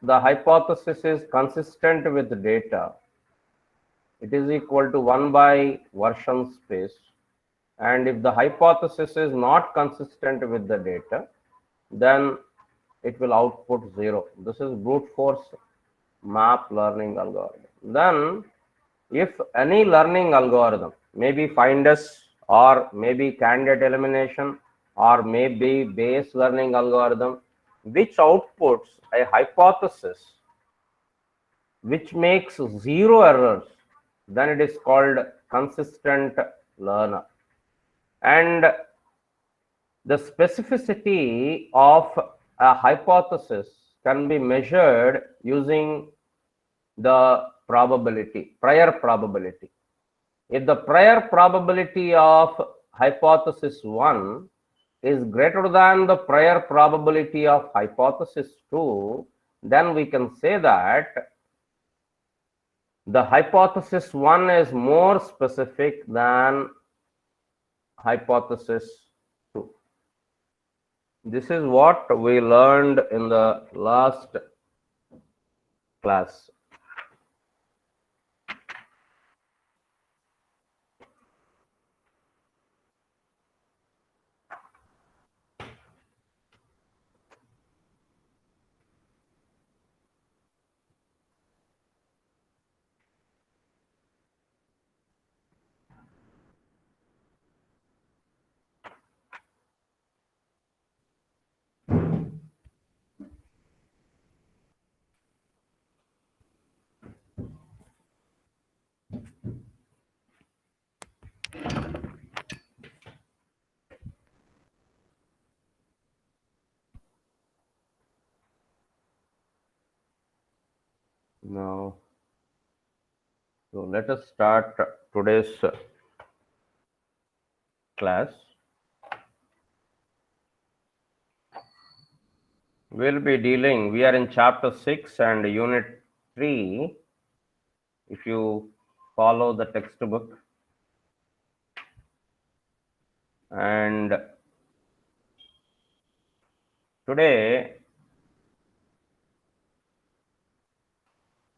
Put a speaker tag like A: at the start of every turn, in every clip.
A: the hypothesis is consistent with the data, it is equal to 1 by version space. And if the hypothesis is not consistent with the data, then it will output 0. This is brute force map learning algorithm. Then if any learning algorithm, maybe findus or maybe candidate elimination or maybe Bayes learning algorithm, which outputs a hypothesis which makes 0 errors, then it is called consistent learner. And the specificity of a hypothesis can be measured using the probability, prior probability. If the prior probability of hypothesis 1 is greater than the prior probability of hypothesis 2, then we can say that the hypothesis 1 is more specific than hypothesis 2. This is what we learned in the last class. Now, so let us start today's class. We'll be dealing, we are in chapter 6 and unit 3. If you follow the textbook, and today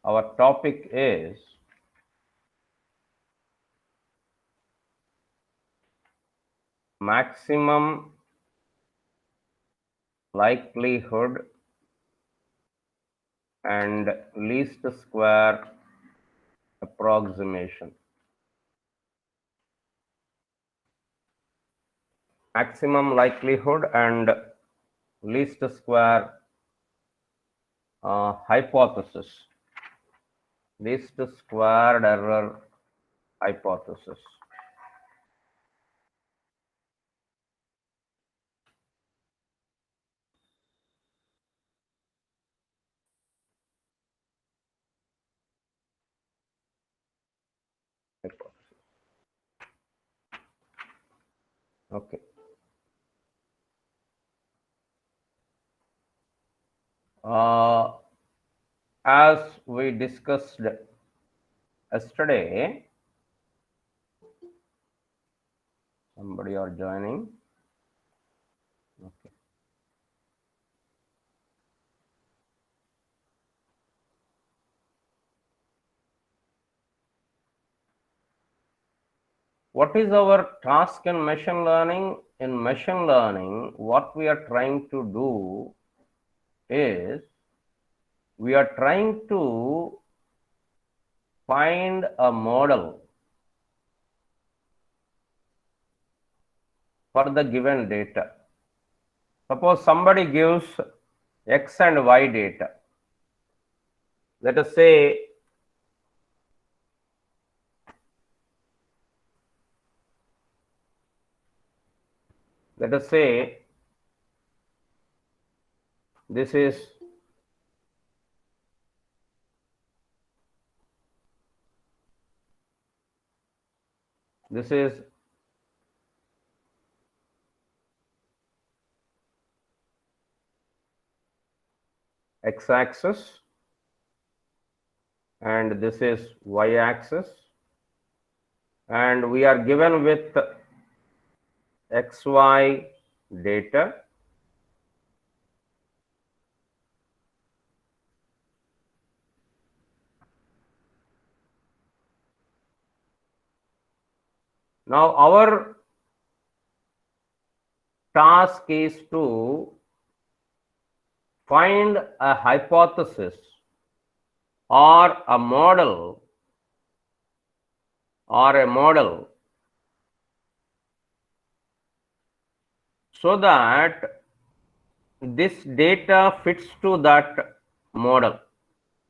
A: our topic is maximum likelihood and least square approximation. Maximum likelihood and least square hypothesis, least squared error hypothesis. Okay. As we discussed yesterday, somebody are joining. Okay. What is our task in machine learning? In machine learning, what we are trying to do is we are trying to find a model for the given data. Suppose somebody gives X and Y data. Let us say this is x-axis and this is y-axis, and we are given with xy data. Now our task is to find a hypothesis or a model so that this data fits to that model.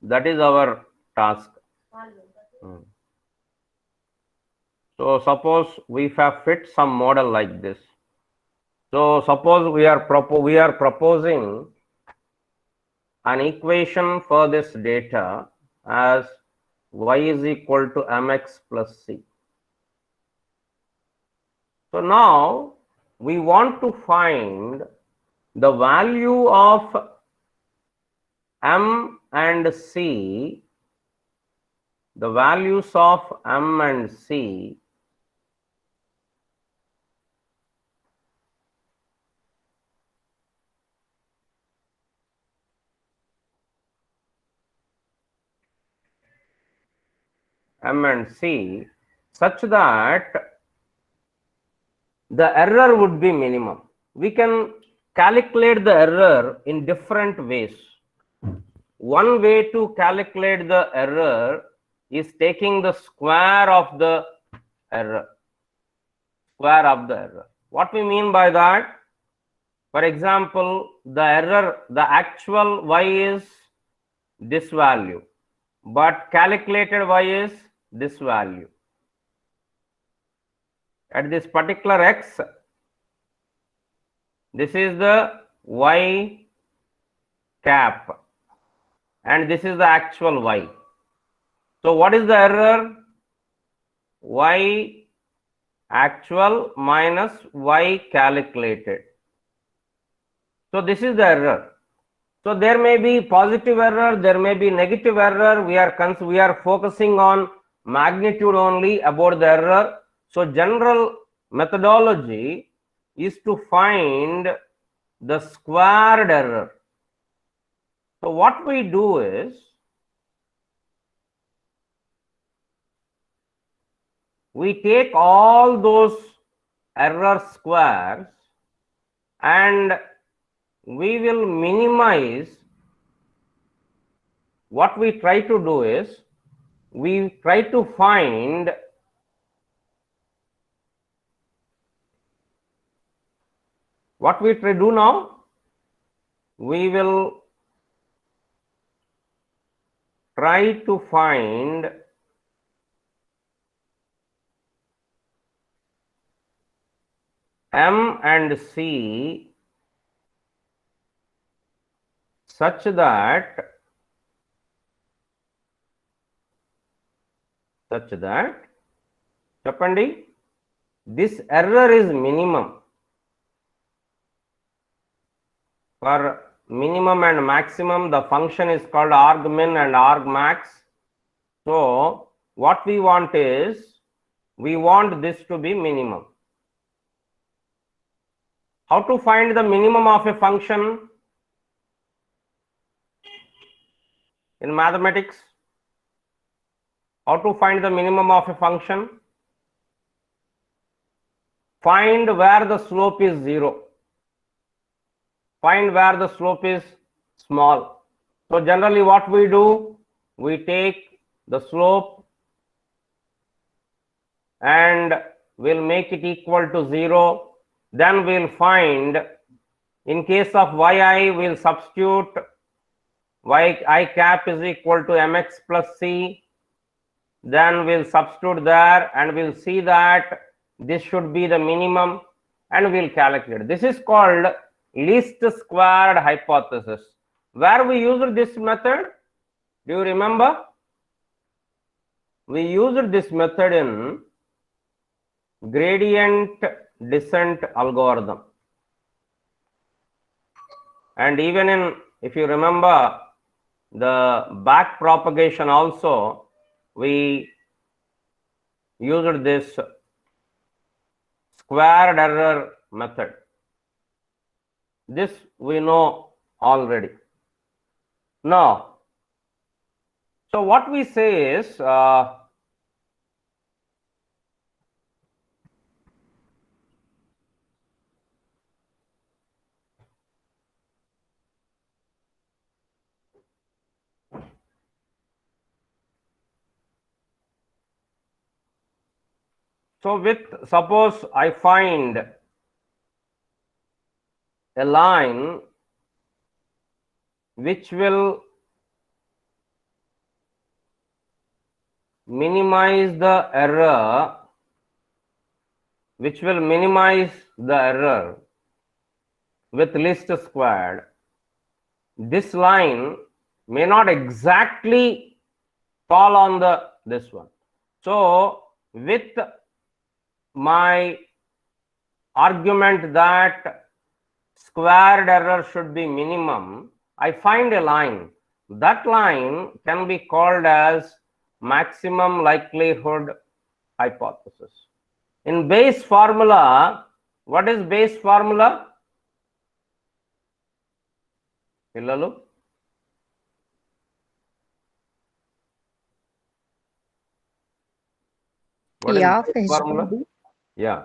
A: That is our task. So suppose we have fit some model like this. So suppose we are proposing an equation for this data as y is equal to mx plus c. So now we want to find the value of m and c, the values of m and c such that the error would be minimum. We can calculate the error in different ways. One way to calculate the error is taking the square of the error. What we mean by that? For example, the actual y is this value, but calculated y is this value. At this particular x, this is the y cap, and this is the actual y. So what is the error? Y actual minus y calculated. So this is the error. So there may be positive error, there may be negative error. We are focusing on magnitude only about the error. So general methodology is to find the squared error. So what we do is we take all those error squares and we will minimize. What we try to do is we try to find what we try to do now. We will try to find m and c such that చెప్పండి, this error is minimum. For minimum and maximum, the function is called argmin and argmax. So what we want is, we want this to be minimum. How to find the minimum of a function in mathematics? How to find the minimum of a function? Find where the slope is 0. Find where the slope is small. So generally what we do, we take the slope and we'll make it equal to 0. Then we'll find, in case of yi, we'll substitute yi cap is equal to mx plus c. Then we'll substitute there and we'll see that this should be the minimum and we'll calculate. This is called least squared hypothesis. Where we used this method? Do you remember? We used this method in gradient descent algorithm. And even in, if you remember, the back propagation also, we used this squared error method. This we know already. Now, so what we say is, So suppose I find a line which will minimize the error, with least squared. This line may not exactly fall on this one. So with my argument that squared error should be minimum, I find a line. That line can be called as maximum likelihood hypothesis. In Bayes formula, what is Bayes formula? Pillalu? What is Bayes formula? Yeah.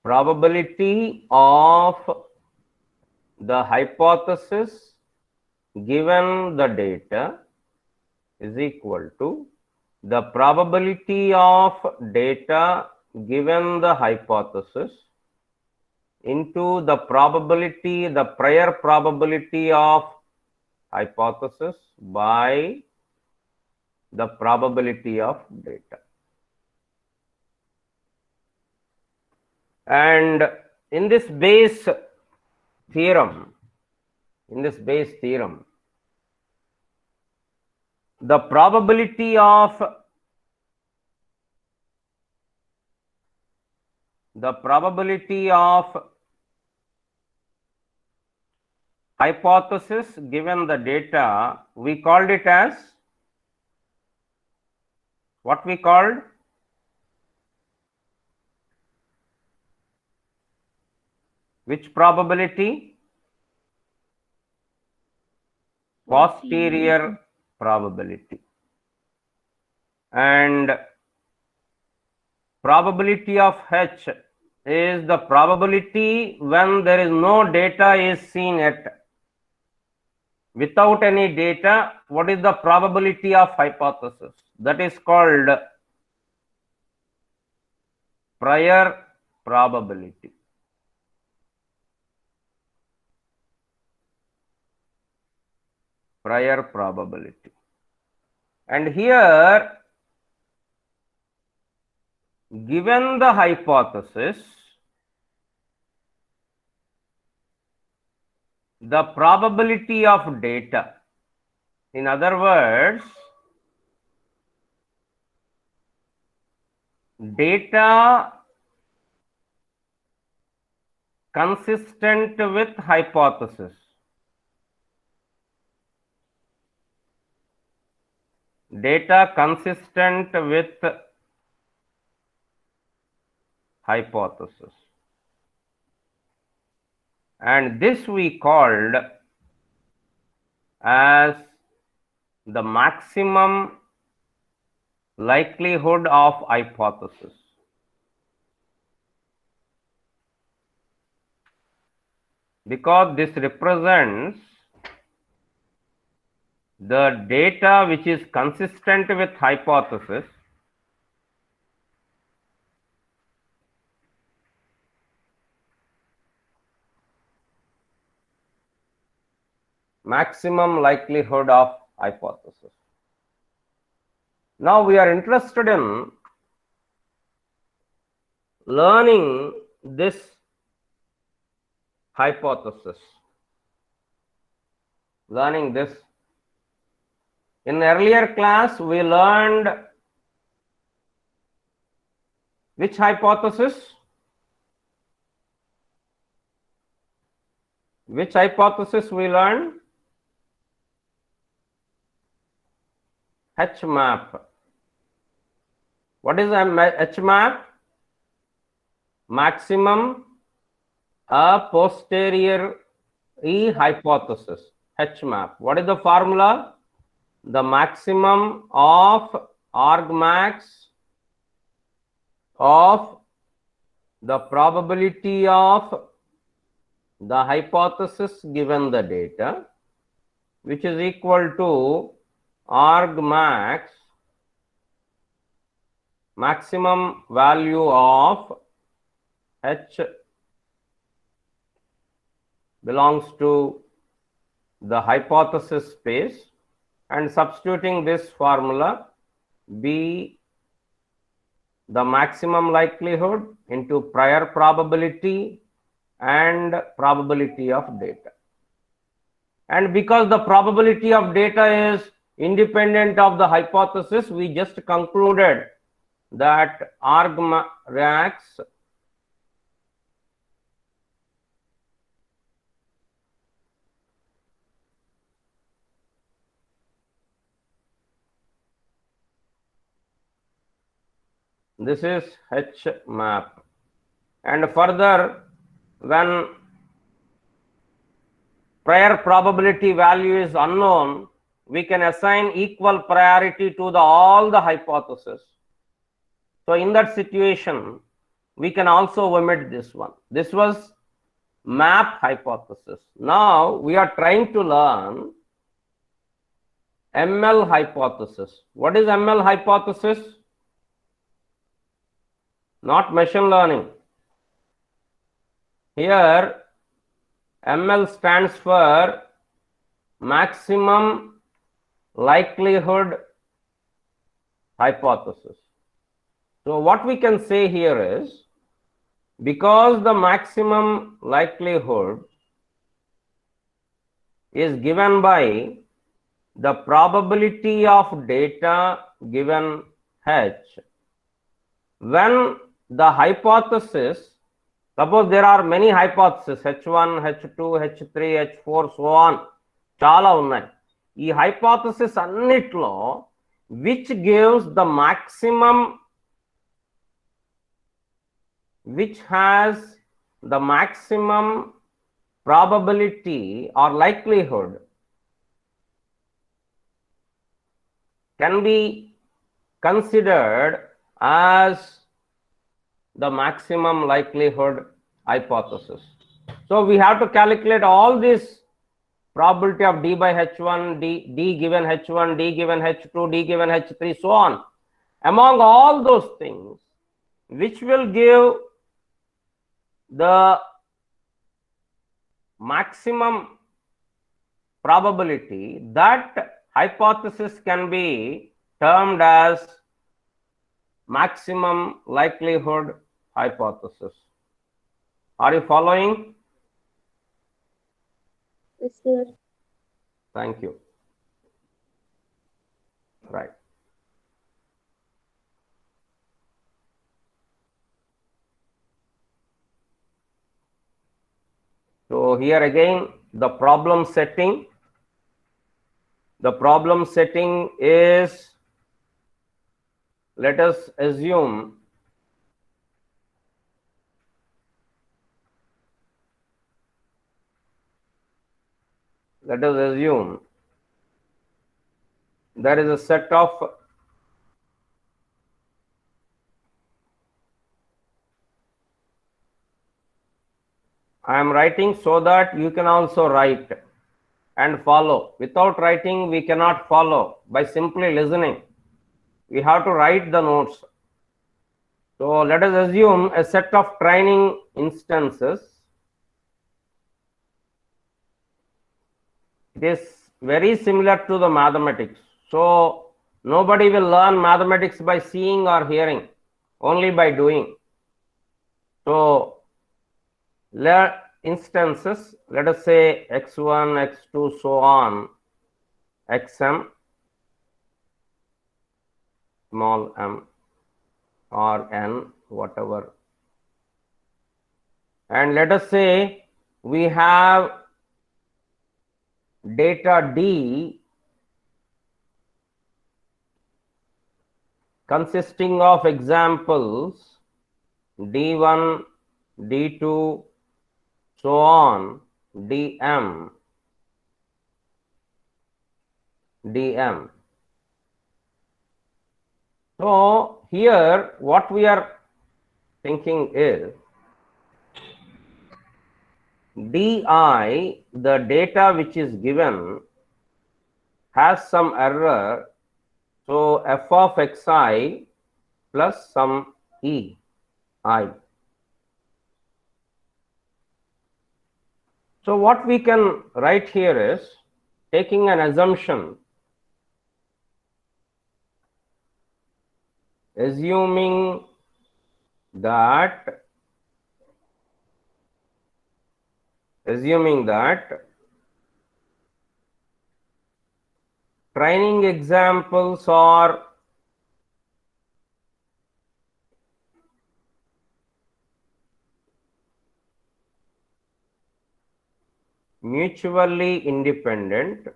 A: Probability of the hypothesis given the data is equal to the probability of data given the hypothesis into the prior probability of hypothesis by the probability of data. And in this Bayes theorem, the probability of hypothesis given the data, we called it as what we called? Which probability? Posterior probability. And probability of H is the probability when there is no data is seen yet. Without any data, what is the probability of hypothesis? That is called prior probability. Prior probability. And here, given the hypothesis, the probability of data, in other words, data consistent with hypothesis, and this we called as the maximum likelihood of hypothesis. Because this represents the data which is consistent with hypothesis maximum likelihood of hypothesis. Now we are interested in learning this hypothesis. In earlier class, we learned which hypothesis? Which hypothesis we learned? H-map. What is a H-map? Maximum a posteriori hypothesis. H-map. What is the formula? The maximum of argmax of the probability of the hypothesis given the data, which is equal to argmax maximum value of H belongs to the hypothesis space, and substituting this formula, B the maximum likelihood into prior probability and probability of data. And because the probability of data is independent of the hypothesis, we just concluded that argmax this is H map. And further, when prior probability value is unknown, we can assign equal priority to all the hypotheses. So in that situation, we can also omit this one. This was map hypothesis. Now we are trying to learn ML hypothesis. What is ML hypothesis? Not machine learning. Here ML stands for maximum likelihood hypothesis. So what we can say here is, because the maximum likelihood is given by the probability of data given H, when the hypothesis, suppose there are many hypotheses, H1, H2, H3, H4, so on, chala unnai. Ee hypothesis annitlo which gives the maximum, which has the maximum probability or likelihood, can be considered as the maximum likelihood hypothesis. So we have to calculate all this probability of D by H1, D given H1, D given H2, D given H3, so on. Among all those things, which will give the maximum probability, that hypothesis can be termed as maximum likelihood hypothesis. Are you following?
B: Yes, sir.
A: Thank you. Right. So here again, the problem setting. The problem setting is, let us assume there is a set of I am writing so that you can also write and follow. Without writing, we cannot follow by simply listening. We have to write the notes. So let us assume a set of training instances. It is very similar to the mathematics. So nobody will learn mathematics by seeing or hearing, only by doing. So instances, let us say x1, x2, so on, xm, small m or n, whatever. And let us say we have data D consisting of examples D1, D2, so on, dm. So here what we are thinking is, di, the data which is given, has some error. So f of xi plus some E, I. So what we can write here is, taking an assumption, assuming that training examples are mutually independent,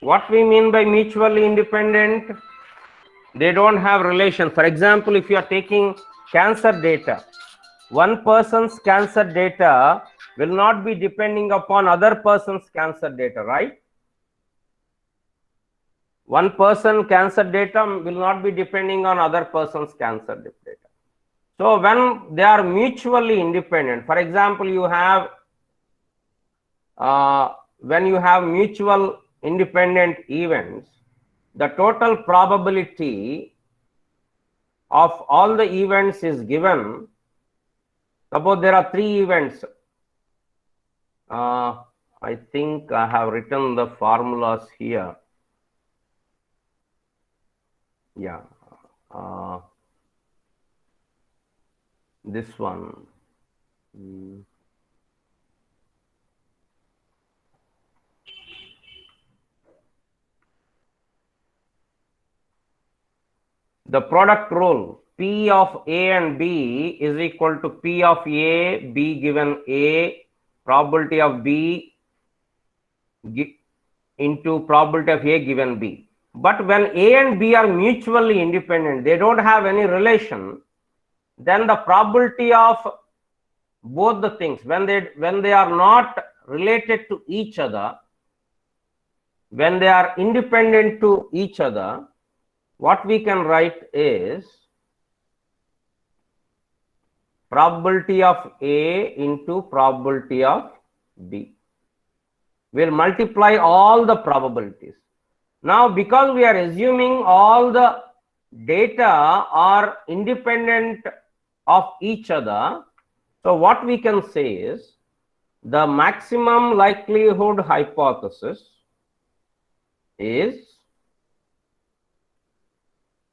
A: What we mean by mutually independent? They don't have relation. For example, if you are taking cancer data, one person's cancer data will not be depending upon other person's cancer data, right? One person cancer data will not be depending on other person's cancer data. So when they are mutually independent, for example, you have when you have mutual independent events, the total probability of all the events is given. Suppose there are 3 events. I think I have written the formulas here. Yeah. This one. The product rule, P of A and B is equal to P of A, B given A, probability of B into probability of A given B. But when A and B are mutually independent, they don't have any relation, then the probability of both the things, when they are not related to each other, when they are independent to each other, what we can write is probability of A into probability of B. We'll multiply all the probabilities. Now, because we are assuming all the data are independent of each other, so what we can say is the maximum likelihood hypothesis is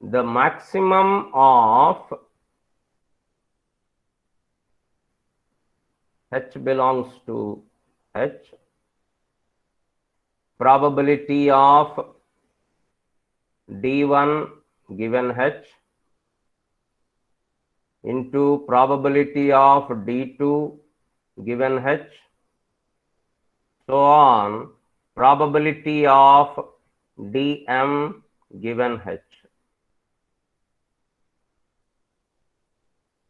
A: the maximum of H belongs to H, probability of D1 given H into probability of D2 given H, so on, probability of Dm given H.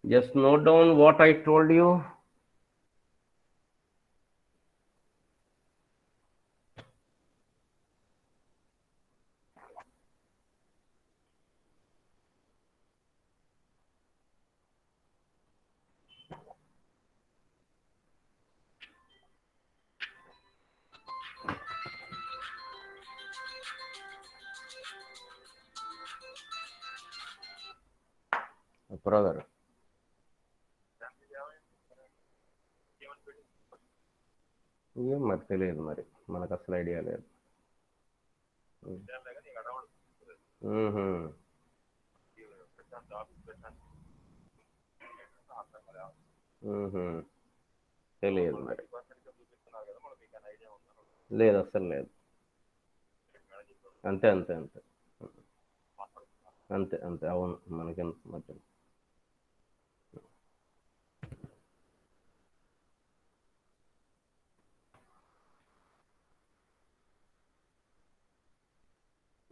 A: Just note down what I told you. Brother. ఏం మరి తెలియదు, మరి మనకు అసలు idea లేదు. తెలియదు మరి, లేదు అసలు లేదు. అంతే అంతే అంతే అంతే అంతే అవును, మనకి మధ్య.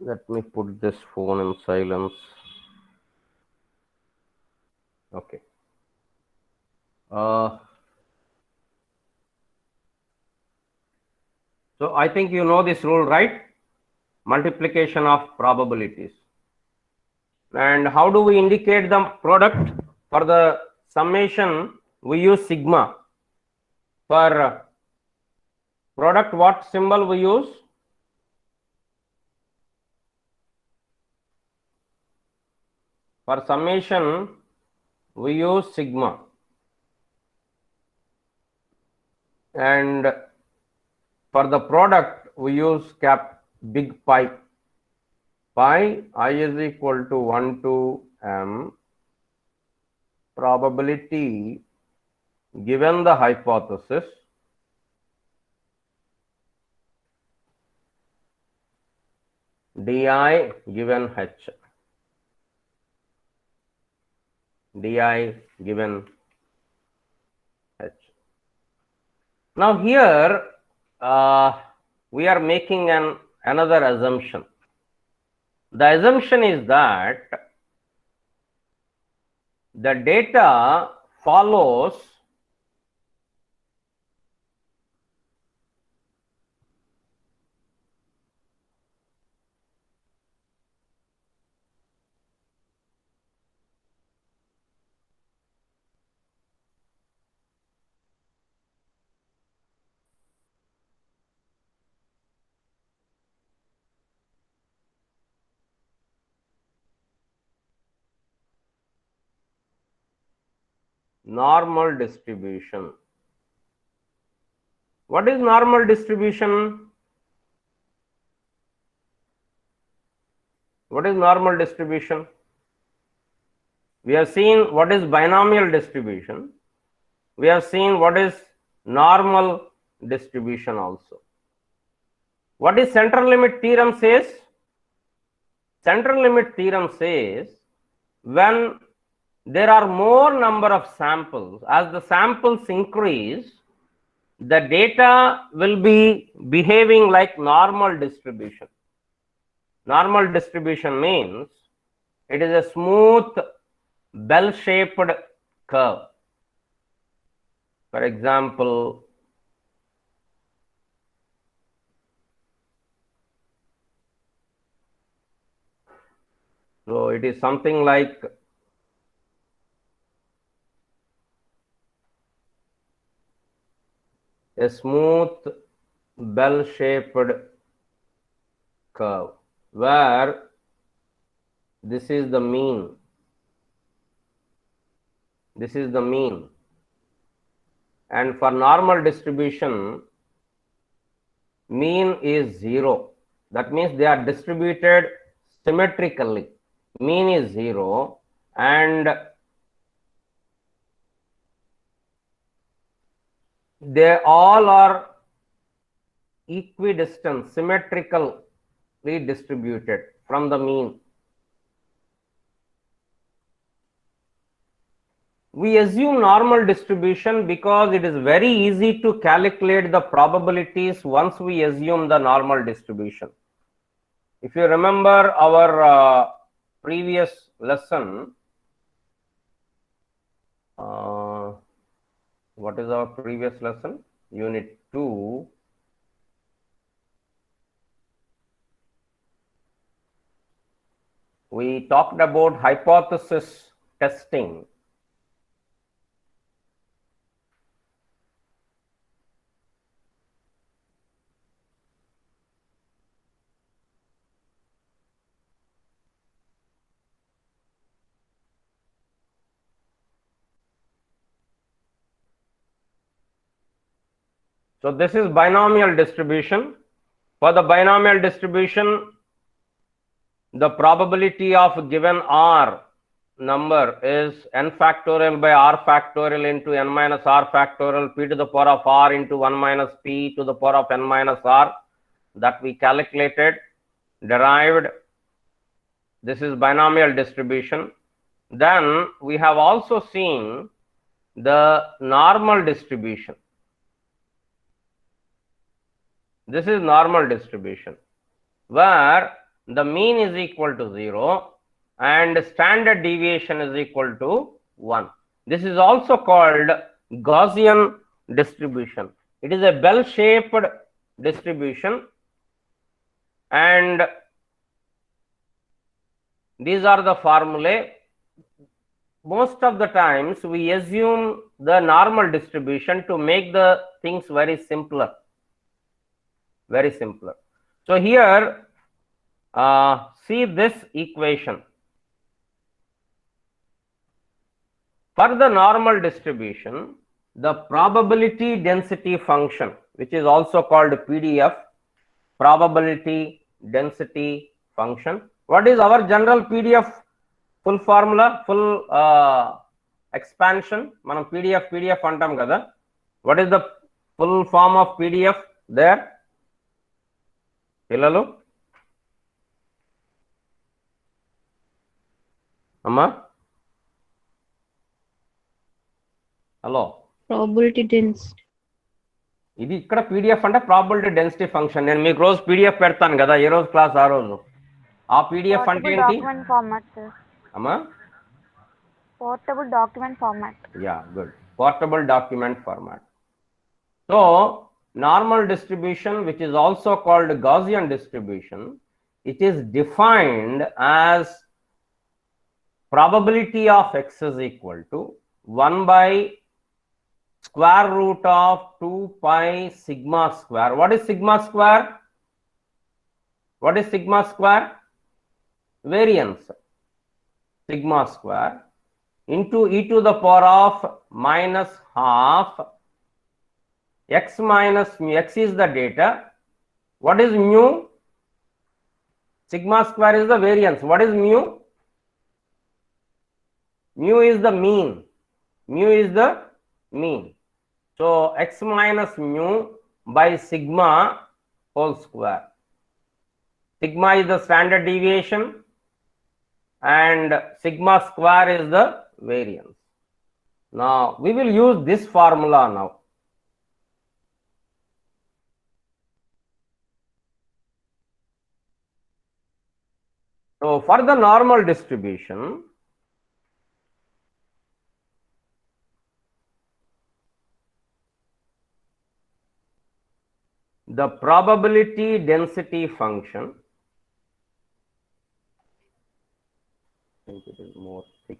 A: Let me put this phone in silence. Okay. So I think you know this rule, right? Multiplication of probabilities. And how do we indicate the product? For the summation, we use sigma. For product, what symbol we use? For summation, we use sigma. And for the product, we use big pi. Pi I is equal to 1 to m probability given the hypothesis di given h. Di given h. Now here we are making another assumption. The assumption is that the data follows normal distribution. What is normal distribution? What is normal distribution? We have seen what is binomial distribution. We have seen what is normal distribution also. What is central limit theorem says? Central limit theorem says when there are more number of samples, as the samples increase, the data will be behaving like normal distribution. Normal distribution means it is a smooth bell-shaped curve. For example, so it is something like a smooth bell-shaped curve where this is the mean. This is the mean. And for normal distribution, mean is 0. That means they are distributed symmetrically. Mean is 0 and they all are equidistant, symmetrically distributed from the mean. We assume normal distribution because it is very easy to calculate the probabilities once we assume the normal distribution. If you remember our previous lesson, what is our previous lesson? Unit 2. We talked about hypothesis testing. So this is binomial distribution. For the binomial distribution, the probability of given R number is n factorial by R factorial into n minus R factorial p to the power of R into 1 minus p to the power of n minus R, that we calculated, derived. This is binomial distribution. Then we have also seen the normal distribution. This is normal distribution where the mean is equal to 0 and standard deviation is equal to 1. This is also called Gaussian distribution. It is a bell-shaped distribution and these are the formulae. most of the times we assume the normal distribution to make the things very simpler. Very simpler. So here, see this equation. For the normal distribution, the probability density function, which is also called PDF, probability density function. What is our general PDF full formula, full expansion? Manam PDF antam kada. What is the full form of PDF there? Pillalu? Amma? Hello?
B: Probability density.
A: ఇది ఇక్కడ PDF అంటే probability density function. నేను మీకు రోజు PDF పెడతాను కదా, ఏ రోజు class ఆ రోజు. ఆ పీడిఎఫ్ అంటే ఏంటి
C: డాక్యుమెంట్ ఫార్మాట్ సార్.
A: అమ్మా?
C: Portable document format.
A: Yeah, good. Portable document format. So normal distribution, which is also called Gaussian distribution, it is defined as probability of x is equal to 1 by square root of 2 pi sigma square. What is sigma square? What is sigma square? Variance. Sigma square into e to the power of minus half x minus mu. X is the data. What is mu? Sigma square is the variance. What is mu? Mu is the mean. Mu is the mean. So x minus mu by sigma whole square. Sigma is the standard deviation and sigma square is the variance. Now we will use this formula now. So for the normal distribution, the probability density function, I think it is more thick.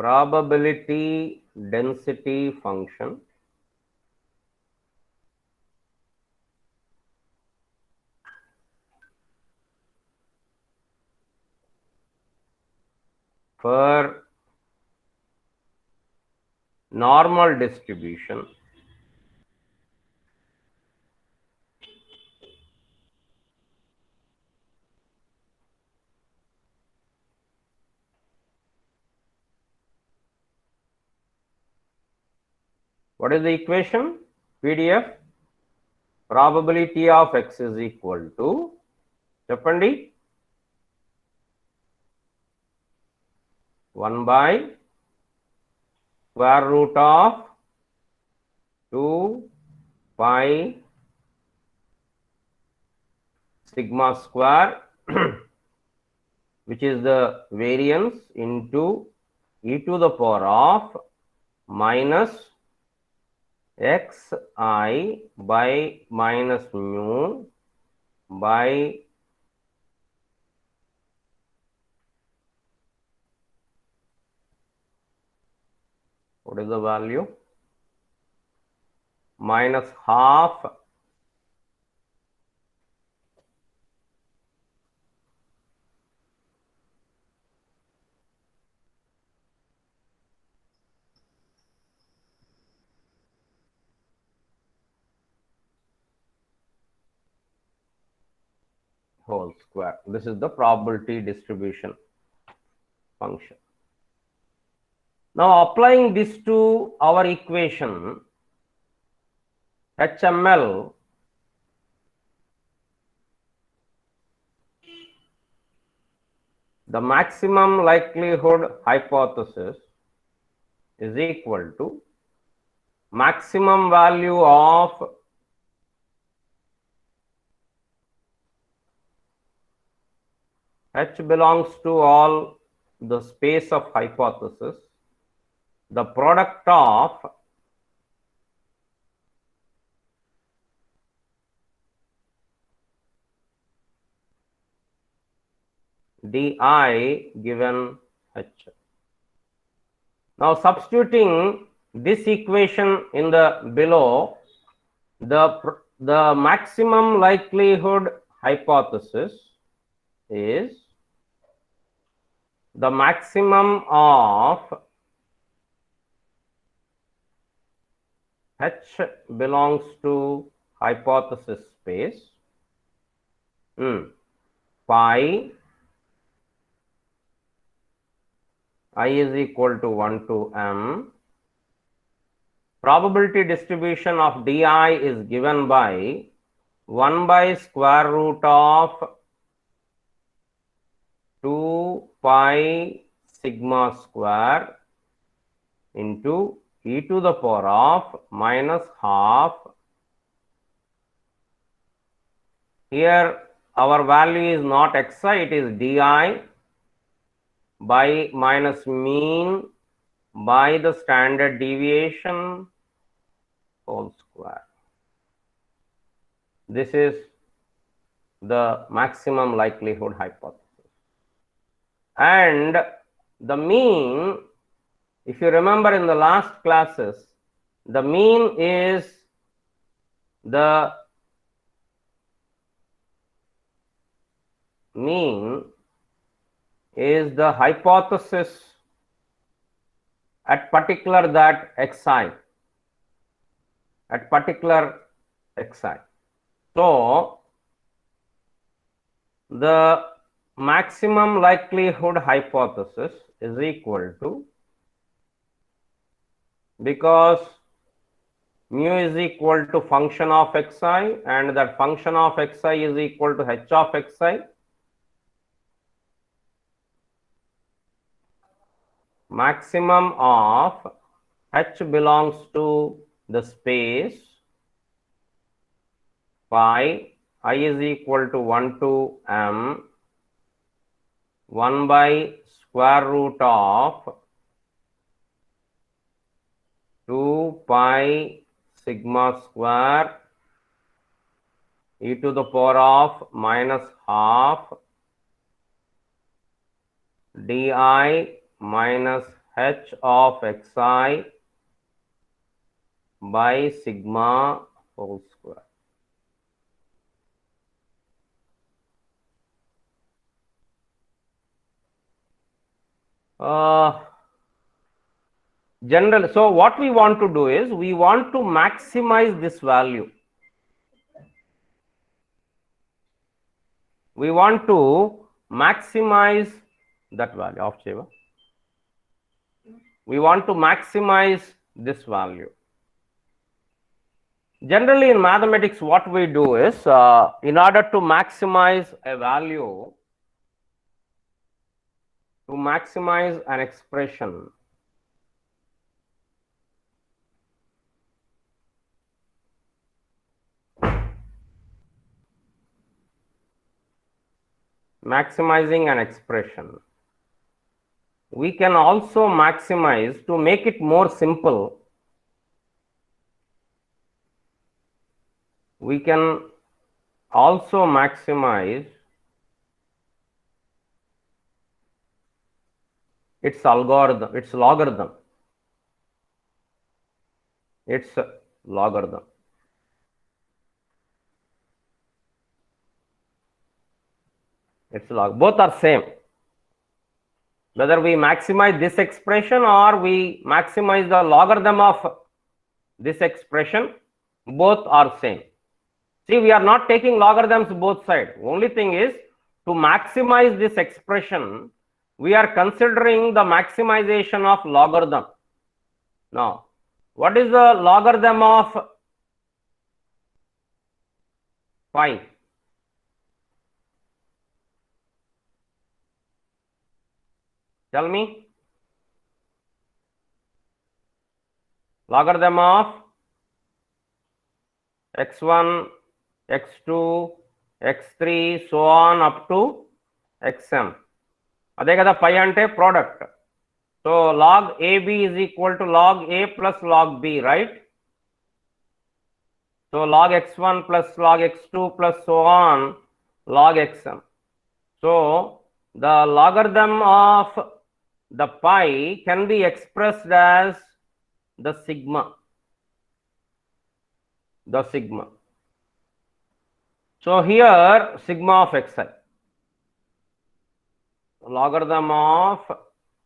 A: Probability density function for normal distribution what is the equation? PDF probability of x is equal to చెప్పండి 1 by square root of 2 pi sigma square which is the variance into e to the power of minus xi by minus mu by what is the value? Minus half whole square. This is the probability distribution function. Now applying this to our equation HML, the maximum likelihood hypothesis is equal to maximum value of H belongs to all the space of hypothesis, the product of di given h. Now substituting this equation in the below, the maximum likelihood hypothesis is the maximum of H belongs to hypothesis space phi I is equal to 1 to m. Probability distribution of di is given by 1 by square root of 2 pi sigma square into e to the power of minus half. Here our value is not xi, it is di by minus mean by the standard deviation whole square. This is the maximum likelihood hypothesis. And the mean, if you remember in the last classes, the mean is the hypothesis at particular that xi, at particular xi. So the maximum likelihood hypothesis is equal to, because mu is equal to function of xi and that function of xi is equal to h of xi, maximum of h belongs to the space phi I is equal to 1 to m 1 by square root of 2 pi sigma square e to the power of minus half di minus h of xi by sigma whole square. General, so what we want to do is we want to maximize this value. We want to maximize that value of Shiva. We want to maximize this value. Generally in mathematics, what we do is in order to maximize a value, to maximize an expression, we can also maximize, to make it more simple, we can also maximize its algorithm, its logarithm. Its logarithm. Its log. Both are same. Whether we maximize this expression or we maximize the logarithm of this expression, both are same. See, we are not taking logarithms both sides. Only thing is, to maximize this expression, we are considering the maximization of logarithm. Now, what is the logarithm of phi? Tell me. Logarithm of x1, x2, x3, so on up to xm. అదే కదా పై అంటే product. So log AB is equal to log A plus log B, right? So log x1 plus log x2 plus so on log xm. So the logarithm of the pi can be expressed as the sigma. So here sigma of xi, logarithm of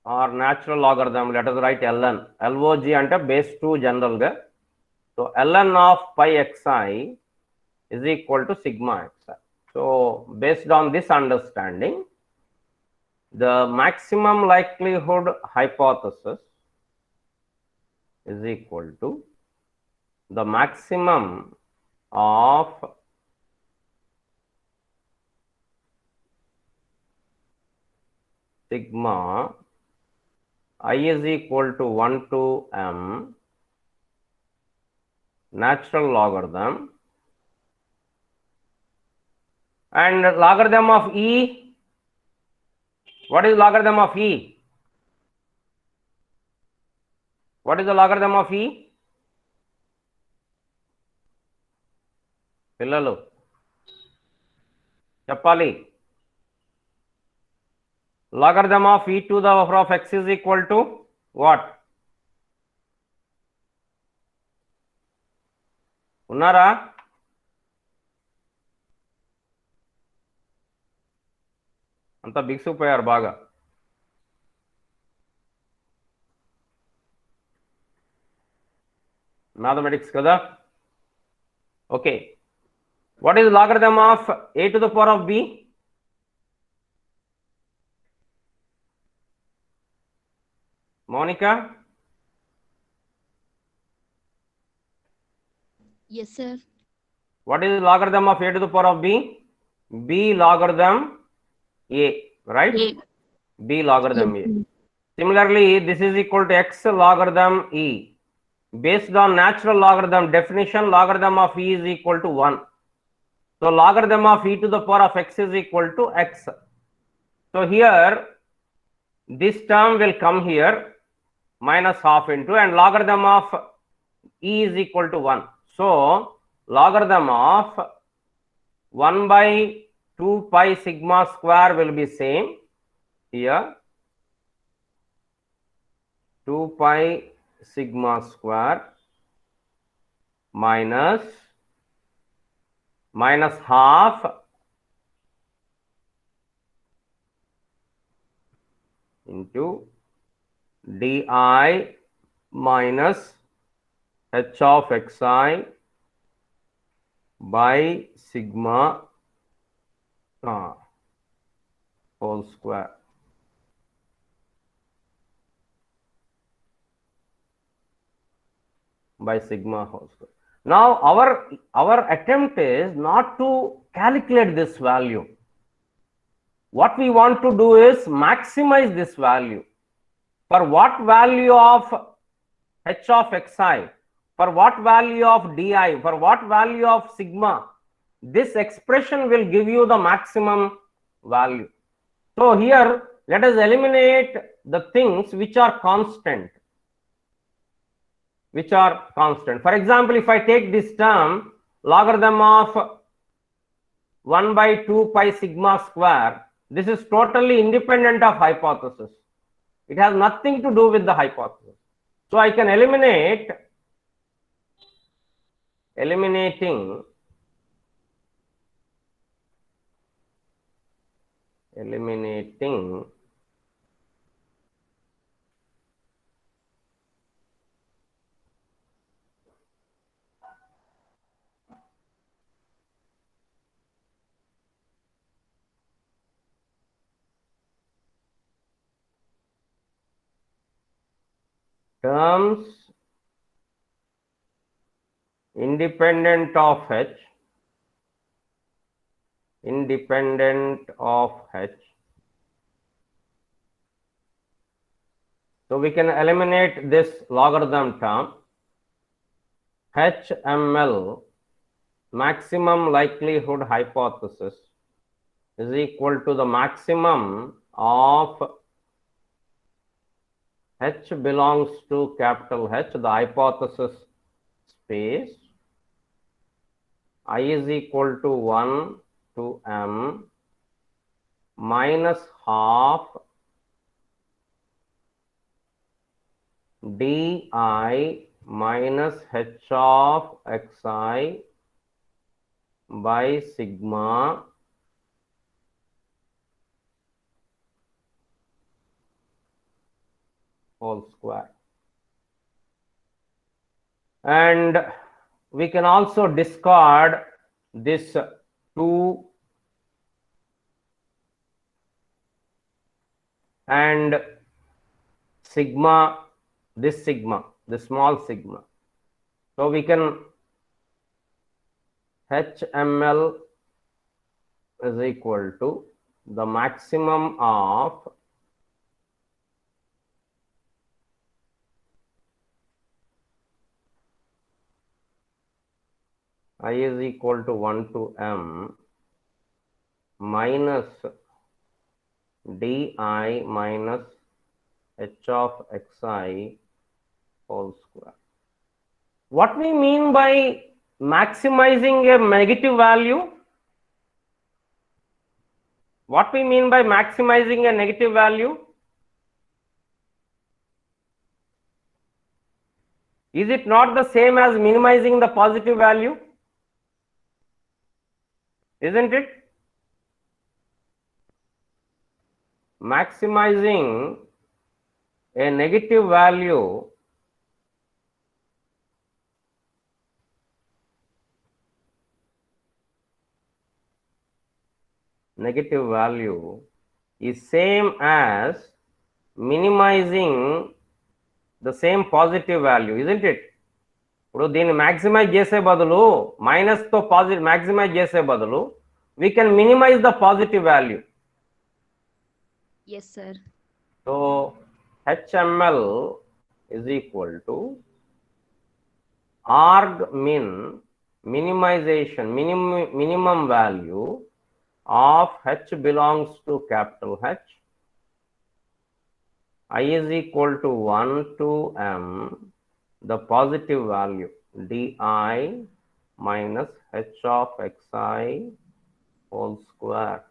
A: or natural logarithm, let us write ln. Log ante base 2 general ga. So ln of pi xi is equal to sigma xi. So based on this understanding, the maximum likelihood hypothesis is equal to the maximum of sigma I is equal to 1 to m natural logarithm and logarithm of e. What is logarithm of e? What is the logarithm of e? పిల్లలు చెప్పాలి. Logarithm of e to the power of x is equal to what? ఉన్నారా? అంతా బిగుసిపోయారు బాగా. Mathematics kada. Okay, what is logarithm of a to the power of b? Monica?
B: Yes, sir.
A: What is logarithm of a to the power of b? B logarithm a, right?
B: A.
A: B logarithm
B: Yes.
A: a. Similarly, this is equal to x logarithm e. Based on natural logarithm definition, logarithm of e is equal to 1. So logarithm of e to the power of x is equal to x. So here this term will come here minus half into, and logarithm of e is equal to 1. So logarithm of 1 by 2 pi sigma square will be same here. 2 pi sigma square minus half into di minus h of xi by sigma whole square. By sigma whole square. Now our attempt is not to calculate this value. What we want to do is maximize this value. For what value of h of xi, for what value of di, for what value of sigma, this expression will give you the maximum value. So here let us eliminate the things which are constant. For example, if I take this term logarithm of 1 by 2 pi sigma square, this is totally independent of hypothesis. It has nothing to do with the hypothesis. So I can eliminating terms independent of h, so we can eliminate this logarithm term. HML, maximum likelihood hypothesis, is equal to the maximum of h belongs to capital H, the hypothesis space. I is equal to 1 to m minus half di minus h of xi by sigma whole square. And we can also discard this 2 and sigma, this sigma, the small sigma. So we can HML is equal to the maximum of I is equal to 1 to m minus di minus h of xi whole square. What we mean by maximizing a negative value? What we mean by maximizing a negative value? Is it not the same as minimizing the positive value? Isn't it? Maximizing a negative value is same as minimizing the same positive value, isn't it? ఇప్పుడు దీన్ని maximise చేసే బదులు minus తో positive maximise చేసే బదులు we can minimize the positive value.
B: Yes, sir.
A: So HML is equal to arg min minimization minimum value of h belongs to capital H. I is equal to 1 to m, the positive value di minus h of xi whole square.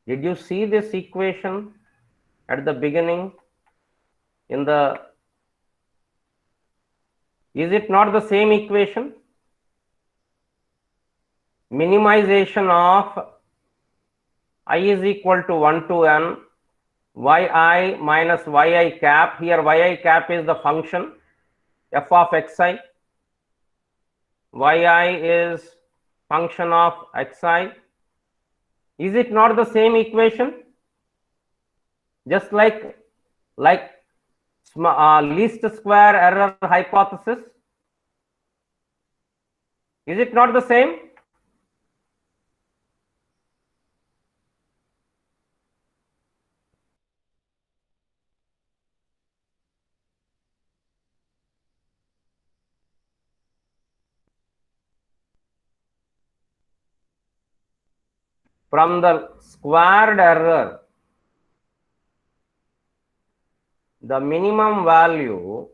A: Did you see this equation at the beginning? Is it not the same equation? Minimization of I is equal to 1 to n yi minus yi cap. Here yi cap is the function f of xi. Yi is function of xi. Is it not the same equation? Just like least square error hypothesis. Is it not the same? From the squared error, the minimum value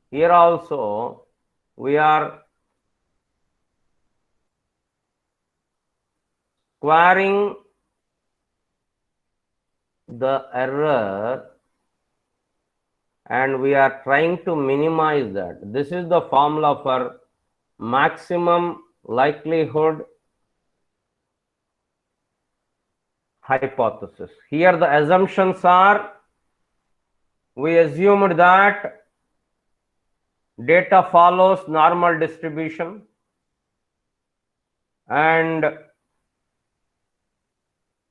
A: here also we are squaring the error and we are trying to minimize that. This is the formula for maximum likelihood hypothesis. Here the assumptions are, we assumed that data follows normal distribution and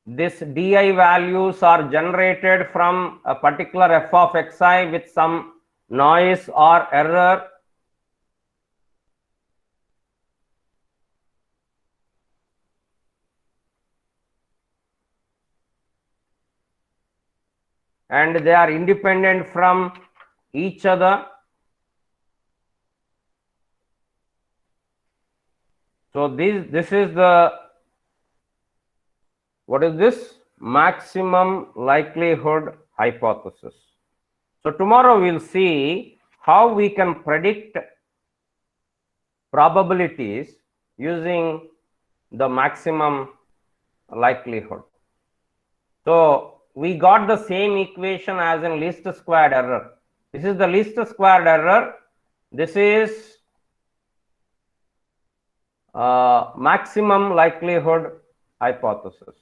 A: this di values are generated from a particular f of xi with some noise or error. And they are independent from each other. So this is the, what is this? Maximum likelihood hypothesis. So tomorrow we'll see how we can predict probabilities using the maximum likelihood. So we got the same equation as in least squared error. This is the least squared error. This is maximum likelihood hypothesis.